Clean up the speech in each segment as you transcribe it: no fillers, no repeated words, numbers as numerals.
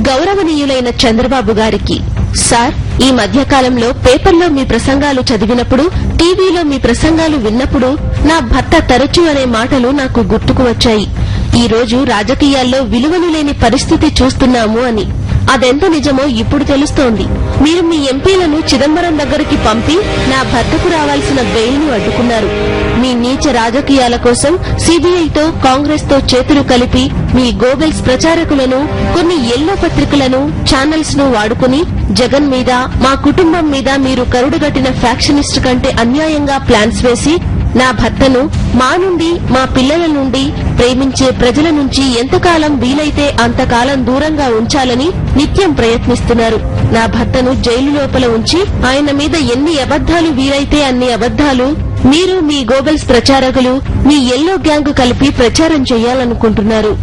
గౌరవనీయులైన చంద్రబాబు గారికి, సార్, ఈ మధ్యకాలంలో పేపర్లో మీ ప్రసంగాలు చదివినప్పుడు, టీవీలో మీ ప్రసంగాలు విన్నప్పుడు నా భర్త తరచూ అనే మాటలు నాకు గుర్తుకు వచ్చాయి. ఈ రోజు రాజకీయాల్లో విలువలు లేని పరిస్థితి చూస్తున్నాము అని. అదెంత నిజమో ఇప్పుడు తెలుస్తోంది. మీరు మీ ఎంపీలను చిదంబరం దగ్గరికి పంపి నా భర్తకు రావాల్సిన బెయిల్ను అడ్డుకున్నారు. మీ నీచ రాజకీయాల కోసం సీబీఐతో, కాంగ్రెస్ తో చేతులు కలిపి మీ గోబెల్స్ ప్రచారకులను, కొన్ని ఎల్లో పత్రికలను, ఛానల్స్ ను వాడుకుని జగన్ మీద, మా కుటుంబం మీద మీరు కరుడుగట్టిన ఫ్యాక్షనిస్ట్ కంటే అన్యాయంగా ప్లాన్స్ వేసి నా భర్తను మా నుండి, మా పిల్లల నుండి, ప్రేమించే ప్రజల నుంచి ఎంతకాలం వీలైతే అంతకాలం దూరంగా ఉంచాలని నిత్యం ప్రయత్నిస్తున్నారు. నా భర్తను జైలు లోపల ఉంచి ఆయన మీద ఎన్ని అబద్దాలు వీలైతే అన్ని అబద్దాలు మీరు, మీ గోబెల్స్ ప్రచారకులు, మీ ఎల్లో గ్యాంగ్ కలిపి ప్రచారం చేయాలనుకుంటున్నారు.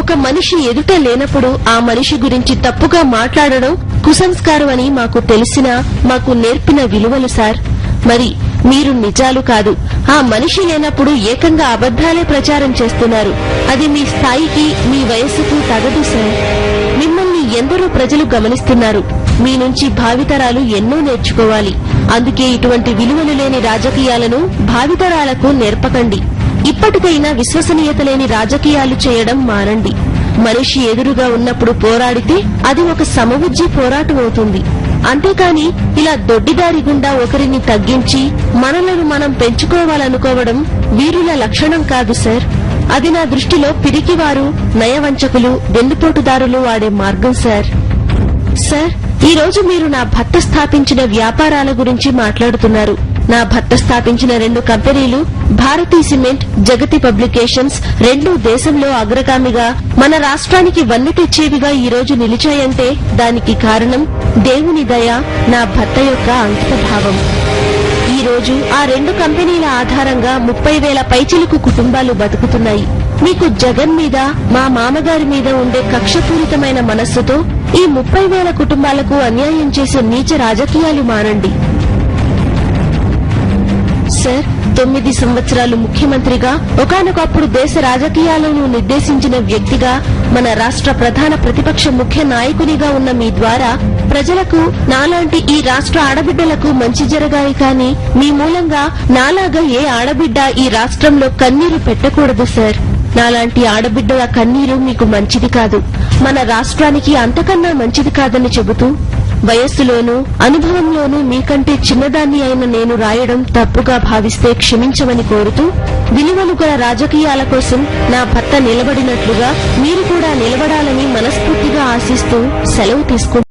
ఒక మనిషి ఎదుట లేనప్పుడు ఆ మనిషి గురించి తప్పుగా మాట్లాడడం కుసంస్కారం అని మాకు తెలిసినా, మాకు నేర్పిన విలువలు సార్. మరి మీరు నిజాలు కాదు, ఆ మనిషి లేనప్పుడు ఏకంగా అబద్దాలే ప్రచారం చేస్తున్నారు. అది మీ స్థాయికి, మీ వయస్సుకు తగదు సార్. మిమ్మల్ని ఎందరో ప్రజలు గమనిస్తున్నారు. మీ నుంచి భావితరాలు ఎన్నో నేర్చుకోవాలి. అందుకే ఇటువంటి విలువలు లేని రాజకీయాలను భావితరాలకు నేర్పకండి. ఇప్పటికైనా విశ్వసనీయత లేని రాజకీయాలు చేయడం మానండి. మనిషి ఎదురుగా ఉన్నప్పుడు పోరాడితే అది ఒక సమవుజ్జి పోరాటం అవుతుంది. అంతేకాని ఇలా దొడ్డిదారి గుండా ఒకరిని తగ్గించి మనలను మనం పెంచుకోవాలనుకోవడం వీరుల లక్షణం కాదు సార్. అది నా దృష్టిలో పిరికివారు, నయవంచకులు, వెన్నుపోటుదారులు వాడే మార్గం సార్. సార్, ఈ రోజు మీరు నా భర్త స్థాపించిన వ్యాపారాల గురించి మాట్లాడుతున్నారు. నా భర్త స్థాపించిన 2 కంపెనీలు భారతీ సిమెంట్, జగతి పబ్లికేషన్స్, 2 దేశంలో అగ్రగామిగా, మన రాష్ట్రానికి వన్నె తెచ్చేవిగా ఈ రోజు నిలిచాయంటే దానికి కారణం దేవుని దయ, నా భర్త యొక్క అంకితభావం. ఈ రోజు ఆ 2 కంపెనీల ఆధారంగా 30,000 పైచిలుకు కుటుంబాలు బతుకుతున్నాయి. మీకు జగన్ మీద, మా మామగారి మీద ఉండే కక్షపూరితమైన మనస్సుతో ఈ 30,000 కుటుంబాలకు అన్యాయం చేసే నీచ రాజకీయాలు మానండి. సార్, 9 సంవత్సరాలు ముఖ్యమంత్రిగా, ఒకానొకప్పుడు దేశ రాజకీయాలను నిర్దేశించిన వ్యక్తిగా, మన రాష్ట్ర ప్రధాన ప్రతిపక్ష ముఖ్య నాయకునిగా ఉన్న మీ ద్వారా ప్రజలకు, నాలాంటి ఈ రాష్ట్ర ఆడబిడ్డలకు మంచి జరగాలి. కానీ మీ మూలంగా నాలాగా ఏ ఆడబిడ్డ ఈ రాష్ట్రంలో కన్నీరు పెట్టకూడదు సార్. నాలాంటి ఆడబిడ్డల కన్నీరు మీకు మంచిది కాదు, మన రాష్ట్రానికి అంతకన్నా మంచిది కాదని చెబుతూ, వయస్సులోనూ అనుభవంలోనూ మీకంటే చిన్నదాన్ని అయిన నేను రాయడం తప్పుగా భావిస్తే క్షమించమని కోరుతూ, విలువలు గల రాజకీయాల కోసం నా భర్త నిలబడినట్లుగా మీరు కూడా నిలబడాలని మనస్ఫూర్తిగా ఆశిస్తూ సెలవు తీసుకుంటున్నాను.